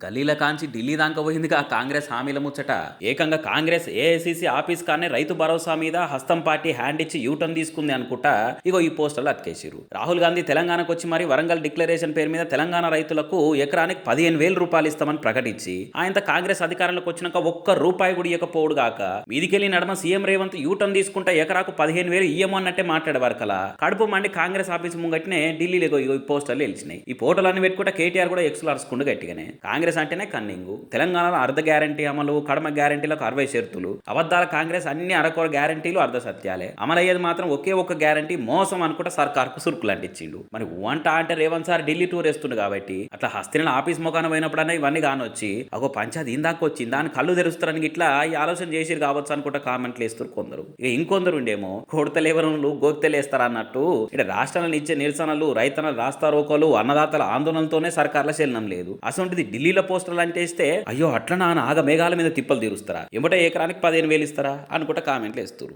గల్లీల కాంచి ఢిల్లీ దాకా పోయిందిగా కాంగ్రెస్ హామీల ముచ్చట. ఏకంగా కాంగ్రెస్ ఏఐసిసి ఆఫీస్ కానే రైతు భరోసా మీద హస్తం పార్టీ హ్యాండ్ ఇచ్చి యూటర్న్ తీసుకుంది అనుకుంటా ఇగో ఈ పోస్టర్లు అతికేసిరు. రాహుల్ గాంధీ తెలంగాణకు వచ్చి మరి వరంగల్ డిక్లరేషన్ పేరు మీద తెలంగాణ రైతులకు ఎకరానికి 15,000 రూపాయలు ఇస్తామని ప్రకటించి ఆయనతో కాంగ్రెస్ అధికారంలోకి వచ్చినాక ఒక్క రూపాయి కూడా ఇవ్వకపోవడు గాక మీదికెళ్లి నడమ సీఎం రేవంత్ యూటర్న్ తీసుకుంటా ఎకరాకు 15,000 ఇయ్యమన్నట్టే మాట్లాడేవారు కలా కడుపు మండి కాంగ్రెస్ ఆఫీస్ ముంగట్నే ఢిల్లీలో ఇగో ఈ పోస్టర్లు వెలిచినాయి. ఈ ఫోటోలన్నీ పెట్టుకుంటే కేటీఆర్ కూడా ఎక్స్లు అరుచుకుంటూ గట్టిగానే కాంగ్రెస్ అంటేనే కన్నింగు. తెలంగాణలో అర్ధ గ్యారంటీ అమలు, కడమ గ్యారంటీలకు 60 షరతులు, అబద్ధాల కాంగ్రెస్ అన్ని అరకొర గ్యారంటీలు అర్ధ సత్యాలే. అమలయ్యేది మాత్రం ఒకే ఒక్క గ్యారంటీ మోసం అనుకుంటే సర్కార్కు సురుకులు అంటించిండు. మరి వంట అంటే రేవంత్ సార్ ఢిల్లీ టూర్ వేస్తుండు కాబట్టి అట్లా హస్తిన ఆఫీస్ ముఖాన పోయినప్పుడన్నా ఇవన్నీ కానొచ్చి అగో పంచాయతీ ఇందాక వచ్చింది దాని కళ్ళు తెరుస్తారని ఇట్లా ఈ ఆలోచన చేసిరు కావచ్చు అనుకుంటా కామెంట్లు వేస్తారు కొందరు. ఇక ఇంకొందరు ఉండేమో కొడతలేవరులు గోక్తలేస్తారు అన్నట్టు ఇక్కడ రాష్ట్రాలను ఇచ్చే నిరసనలు, రైతన్నలు రాస్తారోకోలు, అన్నదాతల ఆందోళనలతోనే సర్కార్ల శలనం లేదు. అసలు ఢిల్లీలో పోస్టర్లు అంటే ఇస్తే అయ్యో అట్లా నాన్న ఆగ మేఘాల మీద తిప్పలు తీరుస్తారా, ఎమ్మట ఎకరానికి 15,000 ఇస్తారా అనుకుంటా కామెంట్లు వేస్తారు.